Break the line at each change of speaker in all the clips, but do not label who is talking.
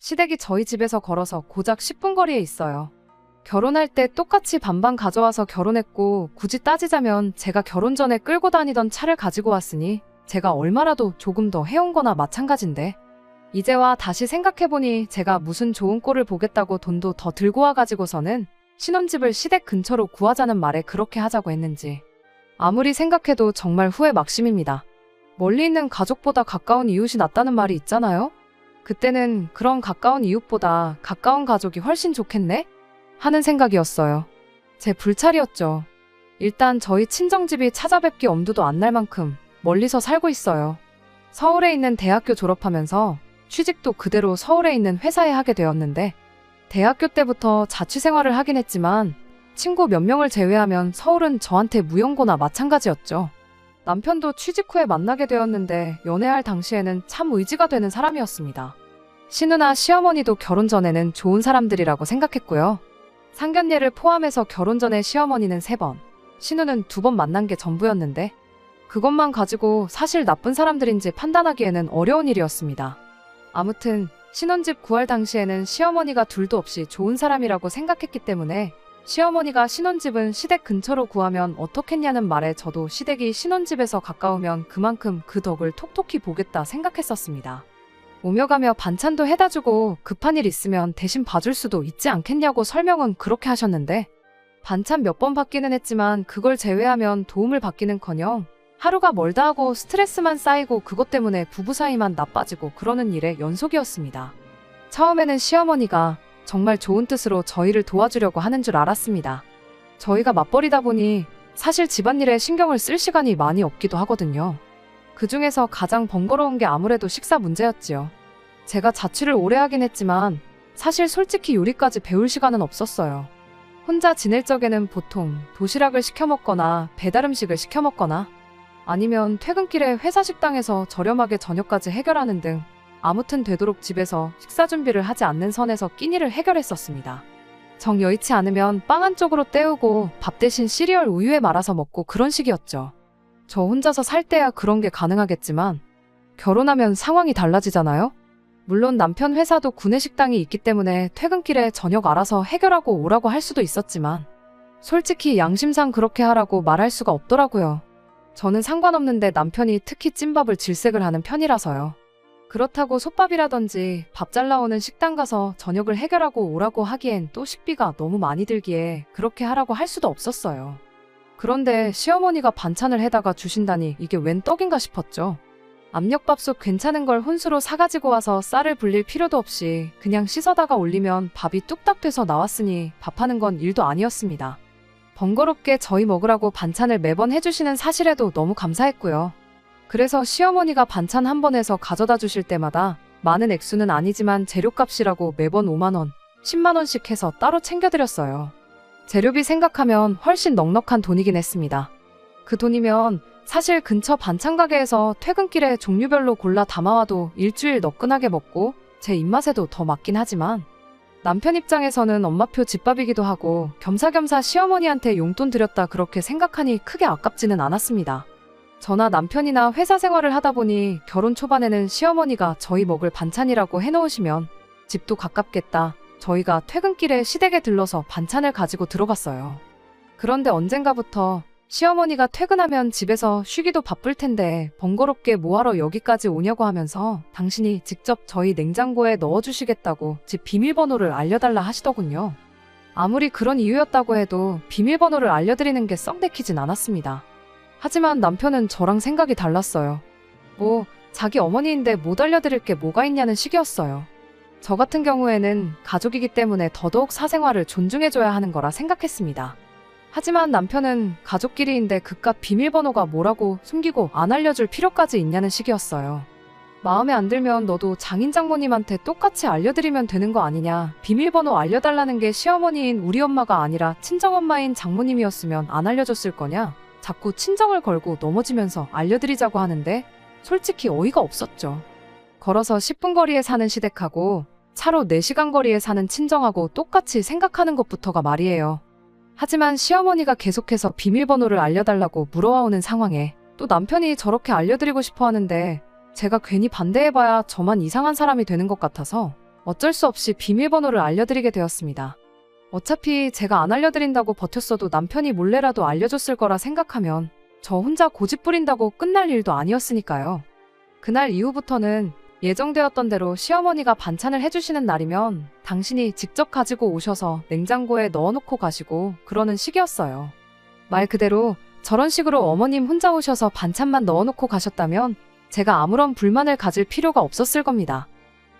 시댁이 저희 집에서 걸어서 고작 10분 거리에 있어요. 결혼할 때 똑같이 반반 가져와서 결혼했고 굳이 따지자면 제가 결혼 전에 끌고 다니던 차를 가지고 왔으니 제가 얼마라도 조금 더 해온 거나 마찬가지인데 이제와 다시 생각해보니 제가 무슨 좋은 꼴을 보겠다고 돈도 더 들고 와가지고서는 신혼집을 시댁 근처로 구하자는 말에 그렇게 하자고 했는지 아무리 생각해도 정말 후회 막심입니다. 멀리 있는 가족보다 가까운 이웃이 낫다는 말이 있잖아요? 그때는 그런 가까운 이웃보다 가까운 가족이 훨씬 좋겠네? 하는 생각이었어요. 제 불찰이었죠. 일단 저희 친정집이 찾아뵙기 엄두도 안 날 만큼 멀리서 살고 있어요. 서울에 있는 대학교 졸업하면서 취직도 그대로 서울에 있는 회사에 하게 되었는데 대학교 때부터 자취생활을 하긴 했지만 친구 몇 명을 제외하면 서울은 저한테 무용고나 마찬가지였죠. 남편도 취직 후에 만나게 되었는데 연애할 당시에는 참 의지가 되는 사람이었습니다. 시누나 시어머니도 결혼 전에는 좋은 사람들이라고 생각했고요. 상견례를 포함해서 결혼 전에 시어머니는 3번, 시누는 2번 만난 게 전부였는데 그것만 가지고 사실 나쁜 사람들인지 판단하기에는 어려운 일이었습니다. 아무튼 신혼집 구할 당시에는 시어머니가 둘도 없이 좋은 사람이라고 생각했기 때문에 시어머니가 신혼집은 시댁 근처로 구하면 어떻겠냐는 말에 저도 시댁이 신혼집에서 가까우면 그만큼 그 덕을 톡톡히 보겠다 생각했었습니다. 오며 가며 반찬도 해다 주고 급한 일 있으면 대신 봐줄 수도 있지 않겠냐고 설명은 그렇게 하셨는데 반찬 몇 번 받기는 했지만 그걸 제외하면 도움을 받기는커녕 하루가 멀다 하고 스트레스만 쌓이고 그것 때문에 부부 사이만 나빠지고 그러는 일의 연속이었습니다. 처음에는 시어머니가 정말 좋은 뜻으로 저희를 도와주려고 하는 줄 알았습니다. 저희가 맞벌이다 보니 사실 집안일에 신경을 쓸 시간이 많이 없기도 하거든요. 그 중에서 가장 번거로운 게 아무래도 식사 문제였지요. 제가 자취를 오래 하긴 했지만 사실 솔직히 요리까지 배울 시간은 없었어요. 혼자 지낼 적에는 보통 도시락을 시켜 먹거나 배달 음식을 시켜 먹거나 아니면 퇴근길에 회사 식당에서 저렴하게 저녁까지 해결하는 등 아무튼 되도록 집에서 식사 준비를 하지 않는 선에서 끼니를 해결했었습니다. 정 여의치 않으면 빵 한쪽으로 때우고 밥 대신 시리얼 우유에 말아서 먹고 그런 식이었죠. 저 혼자서 살 때야 그런 게 가능하겠지만 결혼하면 상황이 달라지잖아요? 물론 남편 회사도 구내식당이 있기 때문에 퇴근길에 저녁 알아서 해결하고 오라고 할 수도 있었지만 솔직히 양심상 그렇게 하라고 말할 수가 없더라고요. 저는 상관없는데 남편이 특히 찐밥을 질색을 하는 편이라서요. 그렇다고 솥밥이라든지 밥 잘 나오는 식당 가서 저녁을 해결하고 오라고 하기엔 또 식비가 너무 많이 들기에 그렇게 하라고 할 수도 없었어요. 그런데 시어머니가 반찬을 해다가 주신다니 이게 웬 떡인가 싶었죠. 압력밥솥 괜찮은 걸 혼수로 사가지고 와서 쌀을 불릴 필요도 없이 그냥 씻어다가 올리면 밥이 뚝딱 돼서 나왔으니 밥하는 건 일도 아니었습니다. 번거롭게 저희 먹으라고 반찬을 매번 해주시는 사실에도 너무 감사했고요. 그래서 시어머니가 반찬 한 번 해서 가져다 주실 때마다 많은 액수는 아니지만 재료값이라고 매번 5만원, 10만원씩 해서 따로 챙겨드렸어요. 재료비 생각하면 훨씬 넉넉한 돈이긴 했습니다. 그 돈이면 사실 근처 반찬 가게에서 퇴근길에 종류별로 골라 담아와도 일주일 너끈하게 먹고 제 입맛에도 더 맞긴 하지만 남편 입장에서는 엄마표 집밥이기도 하고 겸사겸사 시어머니한테 용돈 드렸다 그렇게 생각하니 크게 아깝지는 않았습니다. 저나 남편이나 회사 생활을 하다 보니 결혼 초반에는 시어머니가 저희 먹을 반찬이라고 해놓으시면 집도 가깝겠다. 저희가 퇴근길에 시댁에 들러서 반찬을 가지고 들어갔어요. 그런데 언젠가부터 시어머니가 퇴근하면 집에서 쉬기도 바쁠 텐데 번거롭게 뭐하러 여기까지 오냐고 하면서 당신이 직접 저희 냉장고에 넣어주시겠다고 집 비밀번호를 알려달라 하시더군요. 아무리 그런 이유였다고 해도 비밀번호를 알려드리는 게 썩 내키진 않았습니다. 하지만 남편은 저랑 생각이 달랐어요. 뭐 자기 어머니인데 못 알려드릴 게 뭐가 있냐는 식이었어요. 저 같은 경우에는 가족이기 때문에 더더욱 사생활을 존중해줘야 하는 거라 생각했습니다. 하지만 남편은 가족끼리인데 그깟 비밀번호가 뭐라고 숨기고 안 알려줄 필요까지 있냐는 식이었어요. 마음에 안 들면 너도 장인 장모님한테 똑같이 알려드리면 되는 거 아니냐. 비밀번호 알려달라는 게 시어머니인 우리 엄마가 아니라 친정엄마인 장모님이었으면 안 알려줬을 거냐. 자꾸 친정을 걸고 넘어지면서 알려드리자고 하는데 솔직히 어이가 없었죠. 걸어서 10분 거리에 사는 시댁하고 차로 4시간 거리에 사는 친정하고 똑같이 생각하는 것부터가 말이에요. 하지만 시어머니가 계속해서 비밀번호를 알려달라고 물어와오는 상황에 또 남편이 저렇게 알려드리고 싶어 하는데 제가 괜히 반대해봐야 저만 이상한 사람이 되는 것 같아서 어쩔 수 없이 비밀번호를 알려드리게 되었습니다. 어차피 제가 안 알려드린다고 버텼어도 남편이 몰래라도 알려줬을 거라 생각하면 저 혼자 고집 부린다고 끝날 일도 아니었으니까요. 그날 이후부터는 예정되었던 대로 시어머니가 반찬을 해주시는 날이면 당신이 직접 가지고 오셔서 냉장고에 넣어놓고 가시고 그러는 식이었어요. 말 그대로 저런 식으로 어머님 혼자 오셔서 반찬만 넣어놓고 가셨다면 제가 아무런 불만을 가질 필요가 없었을 겁니다.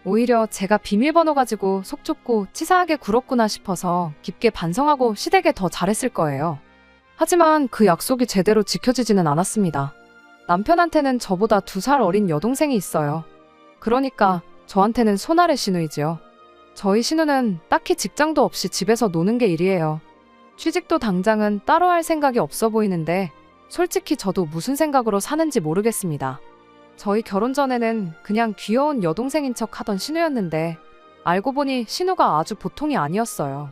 오히려 제가 비밀번호 가지고 속 좁고 치사하게 굴었구나 싶어서 깊게 반성하고 시댁에 더 잘했을 거예요. 하지만 그 약속이 제대로 지켜지지는 않았습니다. 남편한테는 저보다 2살 어린 여동생이 있어요. 그러니까 저한테는 손아래 시누이지요. 저희 시누는 딱히 직장도 없이 집에서 노는 게 일이에요. 취직도 당장은 따로 할 생각이 없어 보이는데 솔직히 저도 무슨 생각으로 사는지 모르겠습니다. 저희 결혼 전에는 그냥 귀여운 여동생인 척 하던 시누였는데 알고 보니 시누가 아주 보통이 아니었어요.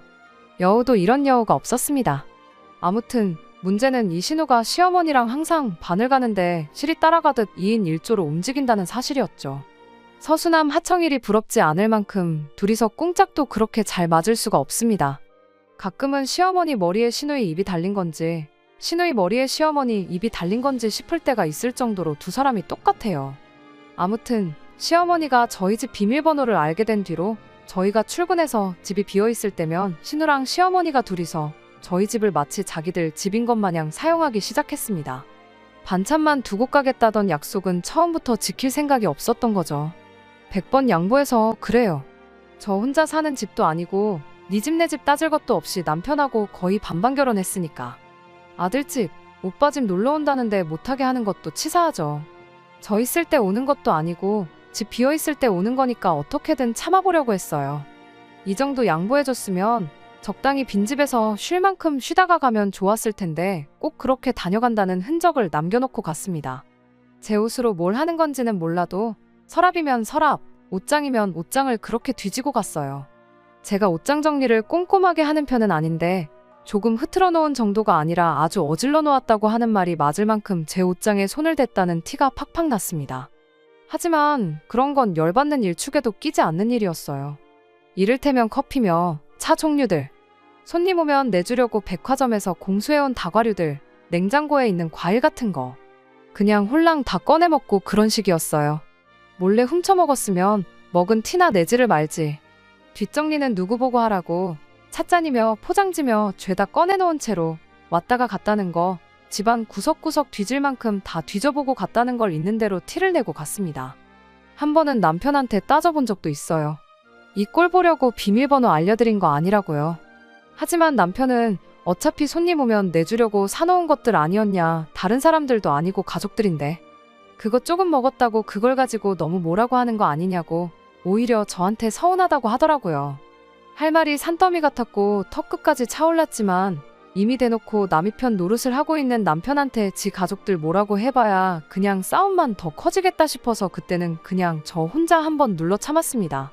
여우도 이런 여우가 없었습니다. 아무튼 문제는 이 시누가 시어머니랑 항상 반을 가는데 실이 따라가듯 2인 1조로 움직인다는 사실이었죠. 서수남 하청일이 부럽지 않을 만큼 둘이서 꿍짝도 그렇게 잘 맞을 수가 없습니다. 가끔은 시어머니 머리에 시누이 입이 달린 건지 시누이 머리에 시어머니 입이 달린 건지 싶을 때가 있을 정도로 두 사람이 똑같아요. 아무튼 시어머니가 저희 집 비밀번호를 알게 된 뒤로 저희가 출근해서 집이 비어있을 때면 시누랑 시어머니가 둘이서 저희 집을 마치 자기들 집인 것 마냥 사용하기 시작했습니다. 반찬만 두고 가겠다던 약속은 처음부터 지킬 생각이 없었던 거죠. 100번 양보해서 그래요. 저 혼자 사는 집도 아니고 네 집 내 집 따질 것도 없이 남편하고 거의 반반 결혼했으니까. 아들 집, 오빠 집 놀러 온다는데 못하게 하는 것도 치사하죠. 저 있을 때 오는 것도 아니고 집 비어있을 때 오는 거니까 어떻게든 참아보려고 했어요. 이 정도 양보해줬으면 적당히 빈집에서 쉴 만큼 쉬다가 가면 좋았을 텐데 꼭 그렇게 다녀간다는 흔적을 남겨놓고 갔습니다. 제 옷으로 뭘 하는 건지는 몰라도 서랍이면 서랍, 옷장이면 옷장을 그렇게 뒤지고 갔어요. 제가 옷장 정리를 꼼꼼하게 하는 편은 아닌데 조금 흐트러 놓은 정도가 아니라 아주 어질러 놓았다고 하는 말이 맞을 만큼 제 옷장에 손을 댔다는 티가 팍팍 났습니다. 하지만 그런 건 열받는 일축에도 끼지 않는 일이었어요. 이를테면 커피며 차 종류들, 손님 오면 내주려고 백화점에서 공수해온 다과류들, 냉장고에 있는 과일 같은 거 그냥 홀랑 다 꺼내 먹고 그런 식이었어요. 몰래 훔쳐 먹었으면 먹은 티나 내지를 말지. 뒷정리는 누구 보고 하라고 찻잔이며 포장지며 죄다 꺼내놓은 채로 왔다가 갔다는 거, 집안 구석구석 뒤질 만큼 다 뒤져보고 갔다는 걸 있는 대로 티를 내고 갔습니다. 한 번은 남편한테 따져본 적도 있어요. 이 꼴 보려고 비밀번호 알려드린 거 아니라고요. 하지만 남편은 어차피 손님 오면 내주려고 사놓은 것들 아니었냐, 다른 사람들도 아니고 가족들인데 그거 조금 먹었다고 그걸 가지고 너무 뭐라고 하는 거 아니냐고 오히려 저한테 서운하다고 하더라고요. 할 말이 산더미 같았고 턱끝까지 차올랐지만 이미 대놓고 남이 편 노릇을 하고 있는 남편한테 지 가족들 뭐라고 해봐야 그냥 싸움만 더 커지겠다 싶어서 그때는 그냥 저 혼자 한번 눌러 참았습니다.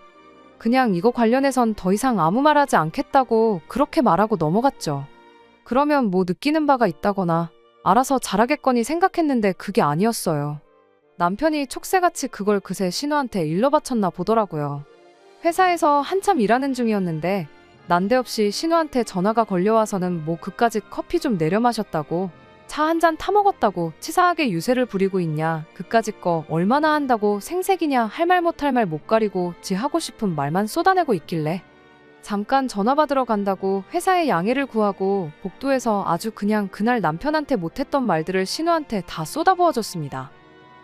그냥 이거 관련해선 더 이상 아무 말하지 않겠다고 그렇게 말하고 넘어갔죠. 그러면 뭐 느끼는 바가 있다거나 알아서 잘하겠거니 생각했는데 그게 아니었어요. 남편이 촉새같이 그걸 그새 신우한테 일러 바쳤나 보더라고요. 회사에서 한참 일하는 중이었는데 난데없이 신우한테 전화가 걸려와서는 뭐 그까짓 커피 좀 내려 마셨다고, 차 한 잔 타먹었다고 치사하게 유세를 부리고 있냐, 그까짓 거 얼마나 한다고 생색이냐, 할 말 못할 말 못 가리고 지 하고 싶은 말만 쏟아내고 있길래 잠깐 전화 받으러 간다고 회사에 양해를 구하고 복도에서 아주 그냥 그날 남편한테 못했던 말들을 신우한테 다 쏟아부어줬습니다.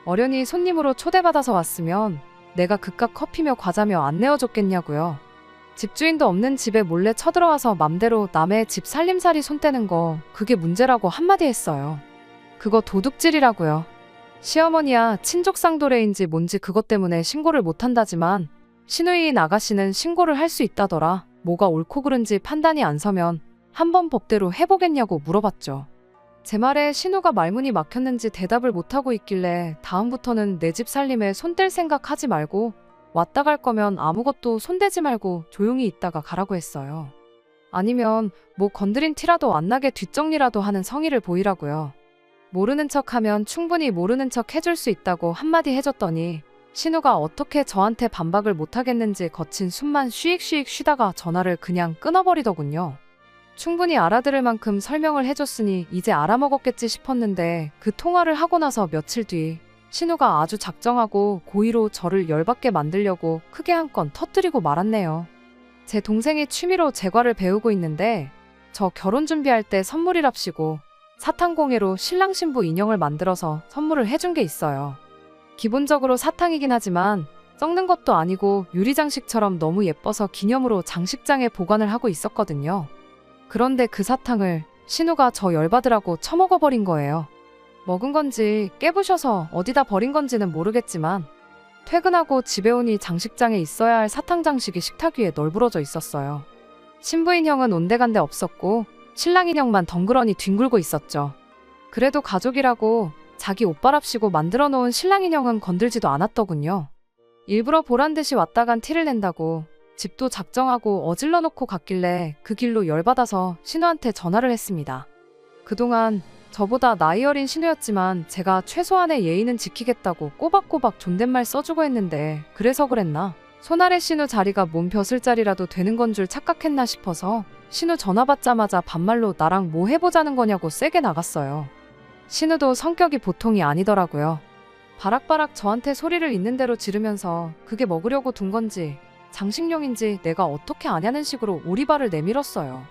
어련히 손님으로 초대받아서 왔으면 내가 그깟 커피며 과자며 안 내어줬겠냐고요. 집주인도 없는 집에 몰래 쳐들어와서 맘대로 남의 집 살림살이 손대는 거 그게 문제라고 한마디 했어요. 그거 도둑질이라고요. 시어머니야 친족상도례인지 뭔지 그것 때문에 신고를 못한다지만 시누이인 아가씨는 신고를 할 수 있다더라. 뭐가 옳고 그른지 판단이 안 서면 한번 법대로 해보겠냐고 물어봤죠. 제 말에 신우가 말문이 막혔는지 대답을 못하고 있길래 다음부터는 내 집 살림에 손댈 생각 하지 말고 왔다 갈 거면 아무것도 손대지 말고 조용히 있다가 가라고 했어요. 아니면 뭐 건드린 티라도 안 나게 뒷정리라도 하는 성의를 보이라고요. 모르는 척하면 충분히 모르는 척 해줄 수 있다고 한마디 해줬더니 신우가 어떻게 저한테 반박을 못하겠는지 거친 숨만 쉬익쉬익 쉬다가 전화를 그냥 끊어버리더군요. 충분히 알아들을 만큼 설명을 해줬으니 이제 알아먹었겠지 싶었는데 그 통화를 하고 나서 며칠 뒤 신우가 아주 작정하고 고의로 저를 열받게 만들려고 크게 한 건 터뜨리고 말았네요. 제 동생이 취미로 제과를 배우고 있는데 저 결혼 준비할 때 선물이랍시고 사탕공예로 신랑 신부 인형을 만들어서 선물을 해준 게 있어요. 기본적으로 사탕이긴 하지만 썩는 것도 아니고 유리장식처럼 너무 예뻐서 기념으로 장식장에 보관을 하고 있었거든요. 그런데 그 사탕을 신우가 저 열받으라고 처먹어버린 거예요. 먹은 건지 깨부셔서 어디다 버린 건지는 모르겠지만 퇴근하고 집에 오니 장식장에 있어야 할 사탕 장식이 식탁 위에 널브러져 있었어요. 신부 인형은 온데간데 없었고 신랑 인형만 덩그러니 뒹굴고 있었죠. 그래도 가족이라고 자기 옷바랍시고 만들어 놓은 신랑 인형은 건들지도 않았더군요. 일부러 보란듯이 왔다 간 티를 낸다고 집도 작정하고 어질러 놓고 갔길래 그 길로 열받아서 신우한테 전화를 했습니다. 그동안 저보다 나이 어린 신우였지만 제가 최소한의 예의는 지키겠다고 꼬박꼬박 존댓말 써주고 했는데 그래서 그랬나? 손아래 신우 자리가 몸 벼슬자리라도 되는 건 줄 착각했나 싶어서 신우 전화 받자마자 반말로 나랑 뭐 해보자는 거냐고 세게 나갔어요. 신우도 성격이 보통이 아니더라고요. 바락바락 저한테 소리를 있는 대로 지르면서 그게 먹으려고 둔 건지 장식용인지 내가 어떻게 아냐는 식으로 오리발을 내밀었어요.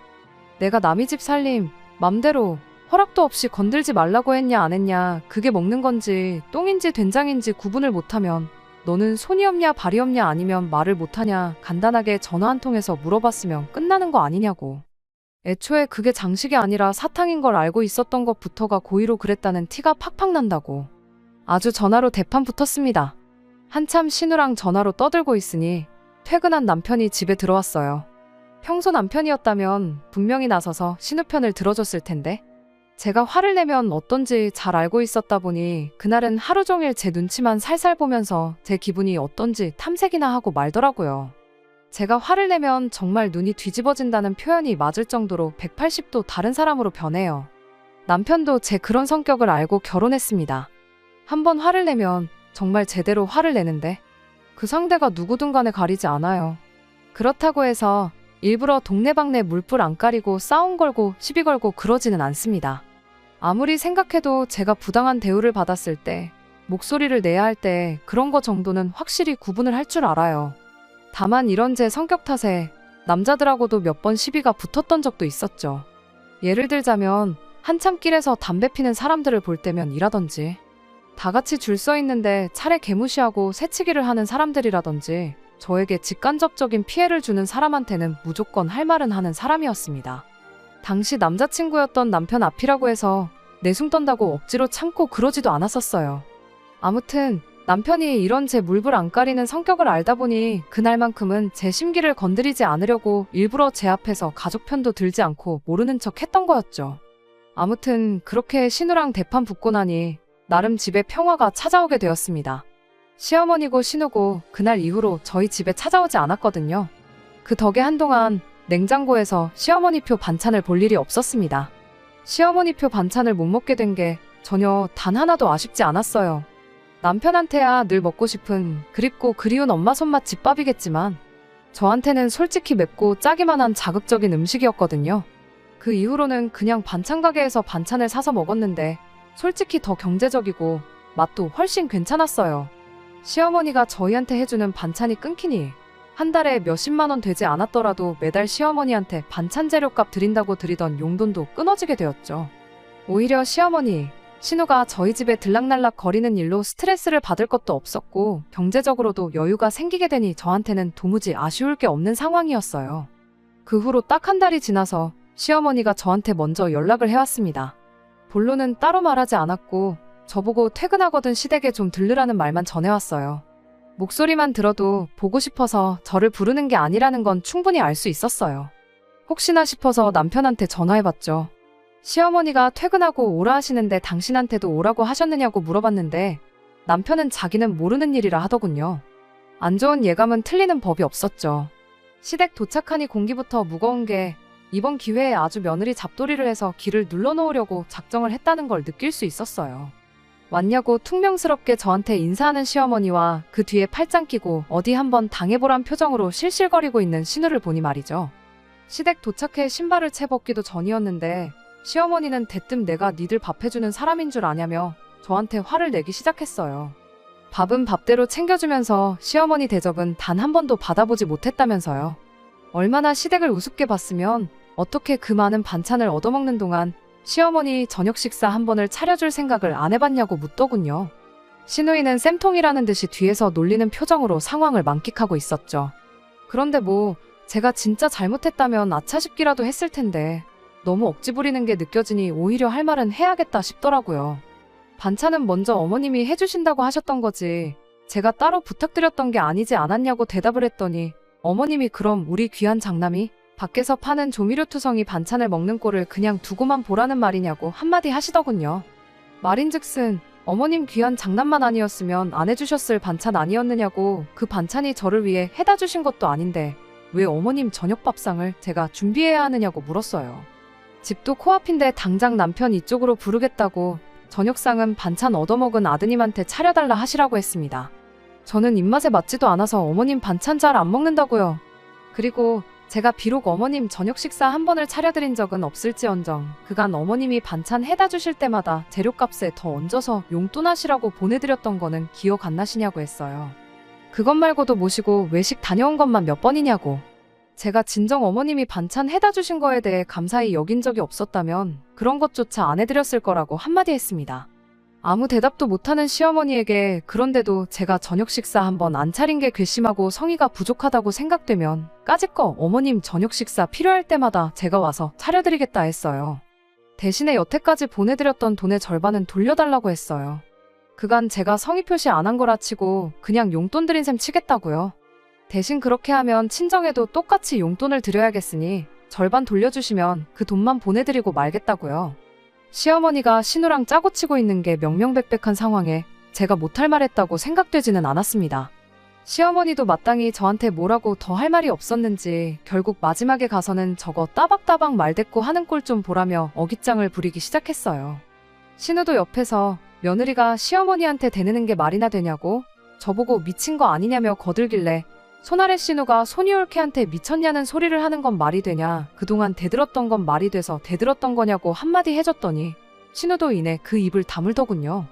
내가 남의 집 살림 맘대로 허락도 없이 건들지 말라고 했냐 안 했냐, 그게 먹는 건지 똥인지 된장인지 구분을 못하면 너는 손이 없냐 발이 없냐 아니면 말을 못하냐 간단하게 전화 한 통해서 물어봤으면 끝나는 거 아니냐고. 애초에 그게 장식이 아니라 사탕인 걸 알고 있었던 것부터가 고의로 그랬다는 티가 팍팍 난다고. 아주 전화로 대판 붙었습니다. 한참 신우랑 전화로 떠들고 있으니 퇴근한 남편이 집에 들어왔어요. 평소 남편이었다면 분명히 나서서 신우 편을 들어줬을 텐데 제가 화를 내면 어떤지 잘 알고 있었다 보니 그날은 하루 종일 제 눈치만 살살 보면서 제 기분이 어떤지 탐색이나 하고 말더라고요. 제가 화를 내면 정말 눈이 뒤집어진다는 표현이 맞을 정도로 180도 다른 사람으로 변해요. 남편도 제 그런 성격을 알고 결혼했습니다. 한번 화를 내면 정말 제대로 화를 내는데 그 상대가 누구든 간에 가리지 않아요. 그렇다고 해서 일부러 동네방네 물불 안 가리고 싸움 걸고 시비 걸고 그러지는 않습니다. 아무리 생각해도 제가 부당한 대우를 받았을 때, 목소리를 내야 할 때 그런 거 정도는 확실히 구분을 할 줄 알아요. 다만 이런 제 성격 탓에 남자들하고도 몇 번 시비가 붙었던 적도 있었죠. 예를 들자면 한참 길에서 담배 피는 사람들을 볼 때면 이라든지, 다 같이 줄 서 있는데 차례 개무시하고 새치기를 하는 사람들이라든지, 저에게 직간접적인 피해를 주는 사람한테는 무조건 할 말은 하는 사람이었습니다. 당시 남자친구였던 남편 앞이라고 해서 내숭 떤다고 억지로 참고 그러지도 않았었어요. 아무튼 남편이 이런 제 물불 안 가리는 성격을 알다 보니 그날만큼은 제 심기를 건드리지 않으려고 일부러 제 앞에서 가족 편도 들지 않고 모르는 척 했던 거였죠. 아무튼 그렇게 신우랑 대판 붙고 나니 나름 집에 평화가 찾아오게 되었습니다. 시어머니고 신우고 그날 이후로 저희 집에 찾아오지 않았거든요. 그 덕에 한동안 냉장고에서 시어머니표 반찬을 볼 일이 없었습니다. 시어머니표 반찬을 못 먹게 된 게 전혀 단 하나도 아쉽지 않았어요. 남편한테야 늘 먹고 싶은 그립고 그리운 엄마 손맛 집밥이겠지만 저한테는 솔직히 맵고 짜기만 한 자극적인 음식이었거든요. 그 이후로는 그냥 반찬 가게에서 반찬을 사서 먹었는데 솔직히 더 경제적이고 맛도 훨씬 괜찮았어요. 시어머니가 저희한테 해주는 반찬이 끊기니 한 달에 몇십만 원 되지 않았더라도 매달 시어머니한테 반찬 재료값 드린다고 드리던 용돈도 끊어지게 되었죠. 오히려 시어머니, 신우가 저희 집에 들락날락 거리는 일로 스트레스를 받을 것도 없었고 경제적으로도 여유가 생기게 되니 저한테는 도무지 아쉬울 게 없는 상황이었어요. 그 후로 딱 한 달이 지나서 시어머니가 저한테 먼저 연락을 해왔습니다. 본론은 따로 말하지 않았고 저보고 퇴근하거든 시댁에 좀 들르라는 말만 전해왔어요. 목소리만 들어도 보고 싶어서 저를 부르는 게 아니라는 건 충분히 알 수 있었어요. 혹시나 싶어서 남편한테 전화해봤죠. 시어머니가 퇴근하고 오라 하시는데 당신한테도 오라고 하셨느냐고 물어봤는데 남편은 자기는 모르는 일이라 하더군요. 안 좋은 예감은 틀리는 법이 없었죠. 시댁 도착하니 공기부터 무거운 게 이번 기회에 아주 며느리 잡돌이를 해서 길을 눌러놓으려고 작정을 했다는 걸 느낄 수 있었어요. 왔냐고 퉁명스럽게 저한테 인사하는 시어머니와 그 뒤에 팔짱 끼고 어디 한번 당해보란 표정으로 실실거리고 있는 신우를 보니 말이죠. 시댁 도착해 신발을 채 벗기도 전이었는데 시어머니는 대뜸 내가 니들 밥 해주는 사람인 줄 아냐며 저한테 화를 내기 시작했어요. 밥은 밥대로 챙겨주면서 시어머니 대접은 단 한 번도 받아보지 못했다면서요. 얼마나 시댁을 우습게 봤으면 어떻게 그 많은 반찬을 얻어먹는 동안 시어머니 저녁 식사 한 번을 차려줄 생각을 안 해봤냐고 묻더군요. 시누이는 쌤통이라는 듯이 뒤에서 놀리는 표정으로 상황을 만끽하고 있었죠. 그런데 뭐 제가 진짜 잘못했다면 아차 싶기라도 했을 텐데 너무 억지 부리는 게 느껴지니 오히려 할 말은 해야겠다 싶더라고요. 반찬은 먼저 어머님이 해주신다고 하셨던 거지 제가 따로 부탁드렸던 게 아니지 않았냐고 대답을 했더니 어머님이 그럼 우리 귀한 장남이 밖에서 파는 조미료투성이 반찬을 먹는 꼴을 그냥 두고만 보라는 말이냐고 한마디 하시더군요. 말인즉슨 어머님 귀한 장남만 아니었으면 안 해주셨을 반찬 아니었느냐고 그 반찬이 저를 위해 해다 주신 것도 아닌데 왜 어머님 저녁 밥상을 제가 준비해야 하느냐고 물었어요. 집도 코앞인데 당장 남편 이쪽으로 부르겠다고 저녁상은 반찬 얻어먹은 아드님한테 차려달라 하시라고 했습니다. 저는 입맛에 맞지도 않아서 어머님 반찬 잘 안 먹는다고요. 그리고 제가 비록 어머님 저녁 식사 한 번을 차려드린 적은 없을지언정 그간 어머님이 반찬 해다 주실 때마다 재료값에 더 얹어서 용돈하시라고 보내드렸던 거는 기억 안 나시냐고 했어요. 그것 말고도 모시고 외식 다녀온 것만 몇 번이냐고. 제가 진정 어머님이 반찬 해다 주신 거에 대해 감사히 여긴 적이 없었다면 그런 것조차 안 해드렸을 거라고 한마디 했습니다. 아무 대답도 못하는 시어머니에게 그런데도 제가 저녁 식사 한 번 안 차린 게 괘씸하고 성의가 부족하다고 생각되면 까짓거 어머님 저녁 식사 필요할 때마다 제가 와서 차려드리겠다 했어요. 대신에 여태까지 보내드렸던 돈의 절반은 돌려달라고 했어요. 그간 제가 성의 표시 안 한 거라 치고 그냥 용돈 드린 셈 치겠다고요. 대신 그렇게 하면 친정에도 똑같이 용돈을 드려야겠으니 절반 돌려주시면 그 돈만 보내드리고 말겠다고요. 시어머니가 신우랑 짜고 치고 있는 게 명명백백한 상황에 제가 못할 말 했다고 생각되지는 않았습니다. 시어머니도 마땅히 저한테 뭐라고 더 할 말이 없었는지 결국 마지막에 가서는 저거 따박따박 말대꾸 하는 꼴 좀 보라며 어깃장을 부리기 시작했어요. 신우도 옆에서 며느리가 시어머니한테 대느는 게 말이나 되냐고 저보고 미친 거 아니냐며 거들길래 손아래 신우가 손이올케한테 미쳤냐는 소리를 하는 건 말이 되냐 그동안 대들었던 건 말이 돼서 대들었던 거냐고 한마디 해줬더니 신우도 이내 그 입을 다물더군요.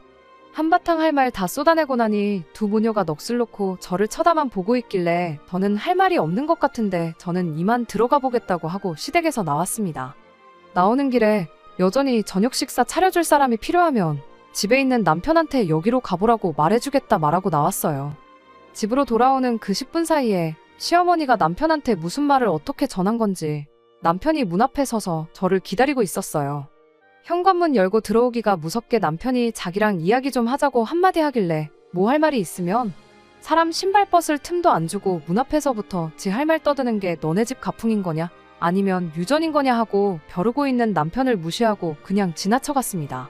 한바탕 할 말 다 쏟아내고 나니 두 모녀가 넋을 놓고 저를 쳐다만 보고 있길래 더는 할 말이 없는 것 같은데 저는 이만 들어가 보겠다고 하고 시댁에서 나왔습니다. 나오는 길에 여전히 저녁 식사 차려줄 사람이 필요하면 집에 있는 남편한테 여기로 가보라고 말해주겠다 말하고 나왔어요. 집으로 돌아오는 그 10분 사이에 시어머니가 남편한테 무슨 말을 어떻게 전한 건지 남편이 문 앞에 서서 저를 기다리고 있었어요. 현관문 열고 들어오기가 무섭게 남편이 자기랑 이야기 좀 하자고 한마디 하길래 뭐 할 말이 있으면 사람 신발 벗을 틈도 안 주고 문 앞에서부터 지 할 말 떠드는 게 너네 집 가풍인 거냐 아니면 유전인 거냐 하고 벼르고 있는 남편을 무시하고 그냥 지나쳐갔습니다.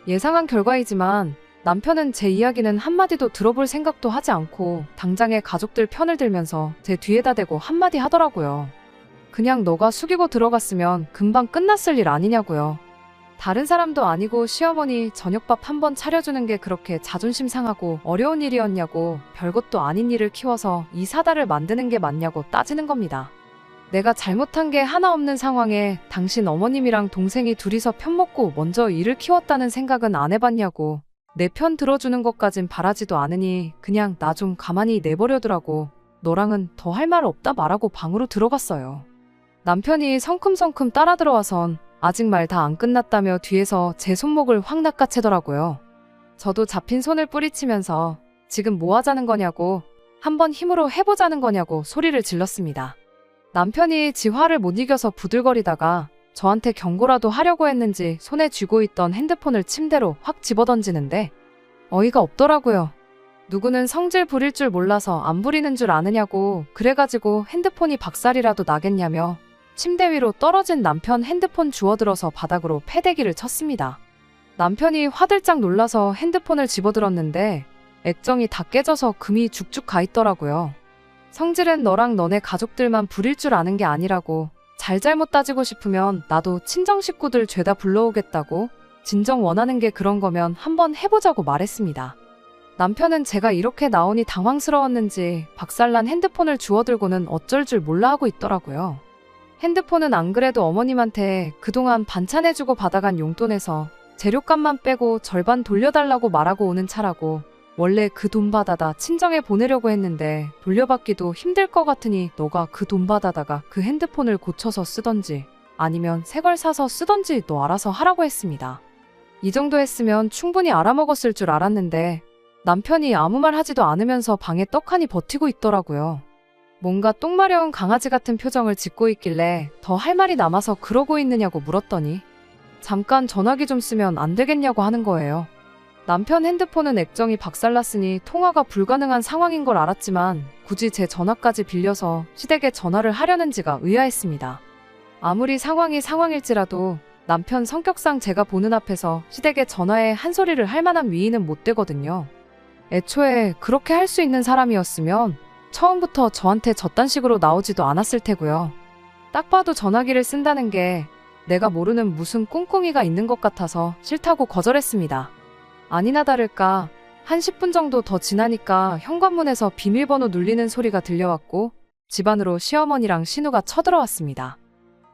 예상한 결과이지만 남편은 제 이야기는 한마디도 들어볼 생각도 하지 않고 당장에 가족들 편을 들면서 제 뒤에다 대고 한마디 하더라고요. 그냥 너가 숙이고 들어갔으면 금방 끝났을 일 아니냐고요. 다른 사람도 아니고 시어머니 저녁밥 한 번 차려주는 게 그렇게 자존심 상하고 어려운 일이었냐고 별것도 아닌 일을 키워서 이 사달을 만드는 게 맞냐고 따지는 겁니다. 내가 잘못한 게 하나 없는 상황에 당신 어머님이랑 동생이 둘이서 편먹고 먼저 일을 키웠다는 생각은 안 해봤냐고 내 편 들어주는 것까진 바라지도 않으니 그냥 나 좀 가만히 내버려두라고 너랑은 더 할 말 없다 말하고 방으로 들어갔어요. 남편이 성큼성큼 따라 들어와선 아직 말 다 안 끝났다며 뒤에서 제 손목을 확 낚아채더라고요. 저도 잡힌 손을 뿌리치면서 지금 뭐 하자는 거냐고 한번 힘으로 해보자는 거냐고 소리를 질렀습니다. 남편이 지 화를 못 이겨서 부들거리다가 저한테 경고라도 하려고 했는지 손에 쥐고 있던 핸드폰을 침대로 확 집어던지는데 어이가 없더라고요. 누구는 성질 부릴 줄 몰라서 안 부리는 줄 아느냐고 그래가지고 핸드폰이 박살이라도 나겠냐며 침대 위로 떨어진 남편 핸드폰 주워들어서 바닥으로 패대기를 쳤습니다. 남편이 화들짝 놀라서 핸드폰을 집어들었는데 액정이 다 깨져서 금이 죽죽 가 있더라고요. 성질은 너랑 너네 가족들만 부릴 줄 아는 게 아니라고 잘잘못 따지고 싶으면 나도 친정 식구들 죄다 불러오겠다고 진정 원하는 게 그런 거면 한번 해보자고 말했습니다. 남편은 제가 이렇게 나오니 당황스러웠는지 박살난 핸드폰을 주워들고는 어쩔 줄 몰라 하고 있더라고요. 핸드폰은 안 그래도 어머님한테 그동안 반찬해주고 받아간 용돈에서 재료값만 빼고 절반 돌려달라고 말하고 오는 차라고, 원래 그 돈 받아다 친정에 보내려고 했는데 돌려받기도 힘들 것 같으니 너가 그 돈 받아다가 그 핸드폰을 고쳐서 쓰던지 아니면 새 걸 사서 쓰던지 너 알아서 하라고 했습니다. 이 정도 했으면 충분히 알아먹었을 줄 알았는데 남편이 아무 말 하지도 않으면서 방에 떡하니 버티고 있더라고요. 뭔가 똥마려운 강아지 같은 표정을 짓고 있길래 더 할 말이 남아서 그러고 있느냐고 물었더니 잠깐 전화기 좀 쓰면 안 되겠냐고 하는 거예요. 남편 핸드폰은 액정이 박살났으니 통화가 불가능한 상황인 걸 알았지만 굳이 제 전화까지 빌려서 시댁에 전화를 하려는지가 의아했습니다. 아무리 상황이 상황일지라도 남편 성격상 제가 보는 앞에서 시댁에 전화해 한 소리를 할 만한 위인은 못 되거든요. 애초에 그렇게 할 수 있는 사람이었으면 처음부터 저한테 저딴 식으로 나오지도 않았을 테고요. 딱 봐도 전화기를 쓴다는 게 내가 모르는 무슨 꿍꿍이가 있는 것 같아서 싫다고 거절했습니다. 아니나 다를까 한 10분 정도 더 지나니까 현관문에서 비밀번호 눌리는 소리가 들려왔고 집 안으로 시어머니랑 신우가 쳐들어왔습니다.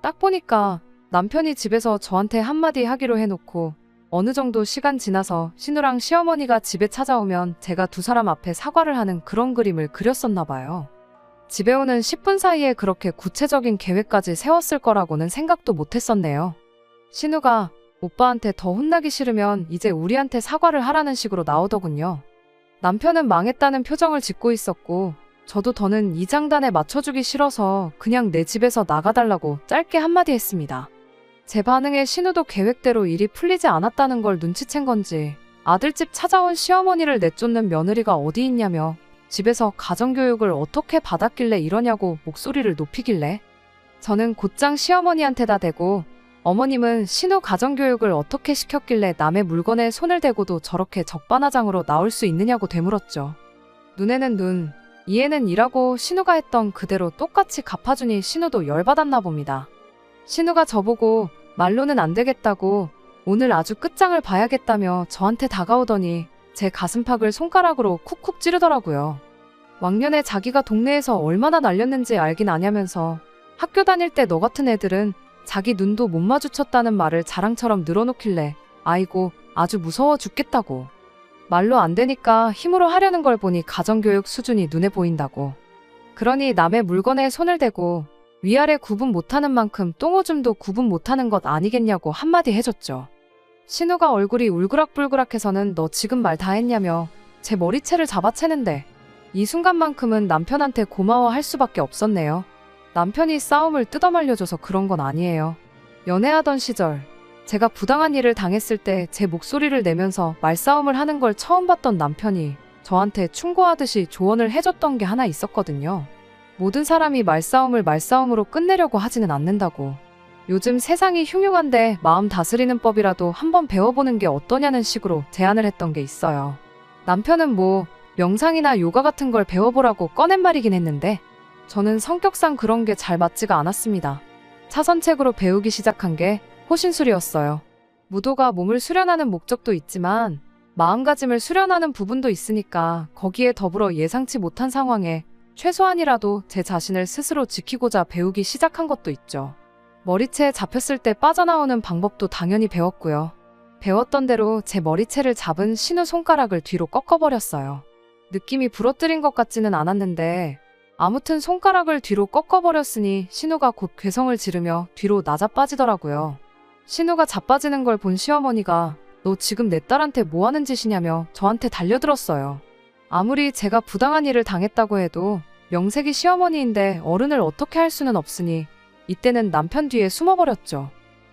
딱 보니까 남편이 집에서 저한테 한마디 하기로 해놓고 어느 정도 시간 지나서 신우랑 시어머니가 집에 찾아오면 제가 두 사람 앞에 사과를 하는 그런 그림을 그렸었나 봐요. 집에 오는 10분 사이에 그렇게 구체적인 계획까지 세웠을 거라고는 생각도 못했었네요. 신우가 오빠한테 더 혼나기 싫으면 이제 우리한테 사과를 하라는 식으로 나오더군요. 남편은 망했다는 표정을 짓고 있었고 저도 더는 이 장단에 맞춰주기 싫어서 그냥 내 집에서 나가달라고 짧게 한마디 했습니다. 제 반응에 신우도 계획대로 일이 풀리지 않았다는 걸 눈치챈 건지 아들집 찾아온 시어머니를 내쫓는 며느리가 어디 있냐며 집에서 가정교육을 어떻게 받았길래 이러냐고 목소리를 높이길래 저는 곧장 시어머니한테다 대고 어머님은 신우 가정교육을 어떻게 시켰길래 남의 물건에 손을 대고도 저렇게 적반하장으로 나올 수 있느냐고 되물었죠. 눈에는 눈, 이에는 이라고 신우가 했던 그대로 똑같이 갚아주니 신우도 열받았나 봅니다. 신우가 저보고 말로는 안 되겠다고 오늘 아주 끝장을 봐야겠다며 저한테 다가오더니 제 가슴팍을 손가락으로 쿡쿡 찌르더라고요. 왕년에 자기가 동네에서 얼마나 날렸는지 알긴 아냐면서 학교 다닐 때 너 같은 애들은 자기 눈도 못 마주쳤다는 말을 자랑처럼 늘어놓길래 아이고 아주 무서워 죽겠다고. 말로 안 되니까 힘으로 하려는 걸 보니 가정교육 수준이 눈에 보인다고. 그러니 남의 물건에 손을 대고 위아래 구분 못하는 만큼 똥오줌도 구분 못하는 것 아니겠냐고 한마디 해줬죠. 신우가 얼굴이 울그락불그락해서는 너 지금 말 다 했냐며 제 머리채를 잡아채는데 이 순간만큼은 남편한테 고마워할 수밖에 없었네요. 남편이 싸움을 뜯어말려줘서 그런 건 아니에요. 연애하던 시절 제가 부당한 일을 당했을 때 제 목소리를 내면서 말싸움을 하는 걸 처음 봤던 남편이 저한테 충고하듯이 조언을 해줬던 게 하나 있었거든요. 모든 사람이 말싸움을 말싸움으로 끝내려고 하지는 않는다고. 요즘 세상이 흉흉한데 마음 다스리는 법이라도 한번 배워보는 게 어떠냐는 식으로 제안을 했던 게 있어요. 남편은 뭐 명상이나 요가 같은 걸 배워보라고 꺼낸 말이긴 했는데 저는 성격상 그런 게 잘 맞지가 않았습니다. 차선책으로 배우기 시작한 게 호신술이었어요. 무도가 몸을 수련하는 목적도 있지만 마음가짐을 수련하는 부분도 있으니까 거기에 더불어 예상치 못한 상황에 최소한이라도 제 자신을 스스로 지키고자 배우기 시작한 것도 있죠. 머리채에 잡혔을 때 빠져나오는 방법도 당연히 배웠고요. 배웠던 대로 제 머리채를 잡은 신우 손가락을 뒤로 꺾어버렸어요. 느낌이 부러뜨린 것 같지는 않았는데 아무튼 손가락을 뒤로 꺾어버렸으니 신우가 곧 괴성을 지르며 뒤로 나자빠지더라고요. 신우가 자빠지는 걸 본 시어머니가 너 지금 내 딸한테 뭐 하는 짓이냐며 저한테 달려들었어요. 아무리 제가 부당한 일을 당했다고 해도 명색이 시어머니인데 어른을 어떻게 할 수는 없으니 이때는 남편 뒤에 숨어버렸죠.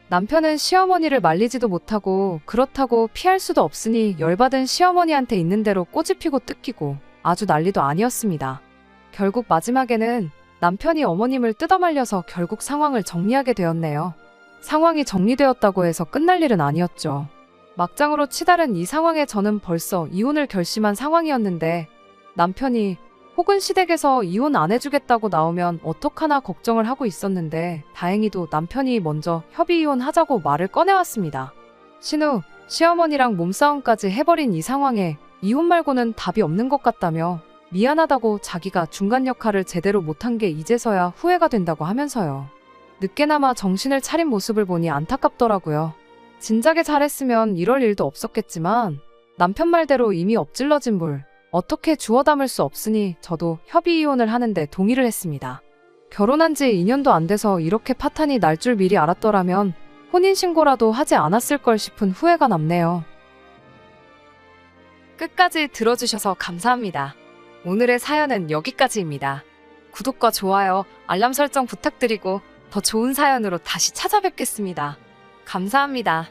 남편은 시어머니를 말리지도 못하고 그렇다고 피할 수도 없으니 열받은 시어머니한테 있는 대로 꼬집히고 뜯기고 아주 난리도 아니었습니다. 결국 마지막에는 남편이 어머님을 뜯어말려서 결국 상황을 정리하게 되었네요. 상황이 정리되었다고 해서 끝날 일은 아니었죠. 막장으로 치달은 이 상황에 저는 벌써 이혼을 결심한 상황이었는데 남편이 혹은 시댁에서 이혼 안 해주겠다고 나오면 어떡하나 걱정을 하고 있었는데 다행히도 남편이 먼저 협의 이혼하자고 말을 꺼내왔습니다. 신우, 시어머니랑 몸싸움까지 해버린 이 상황에 이혼 말고는 답이 없는 것 같다며 미안하다고 자기가 중간 역할을 제대로 못한 게 이제서야 후회가 된다고 하면서요. 늦게나마 정신을 차린 모습을 보니 안타깝더라고요. 진작에 잘했으면 이럴 일도 없었겠지만 남편 말대로 이미 엎질러진 물 어떻게 주워 담을 수 없으니 저도 협의 이혼을 하는데 동의를 했습니다. 결혼한 지 2년도 안 돼서 이렇게 파탄이 날 줄 미리 알았더라면 혼인신고라도 하지 않았을 걸 싶은 후회가 남네요. 끝까지 들어주셔서 감사합니다. 오늘의 사연은 여기까지입니다. 구독과 좋아요, 알람 설정 부탁드리고 더 좋은 사연으로 다시 찾아뵙겠습니다. 감사합니다.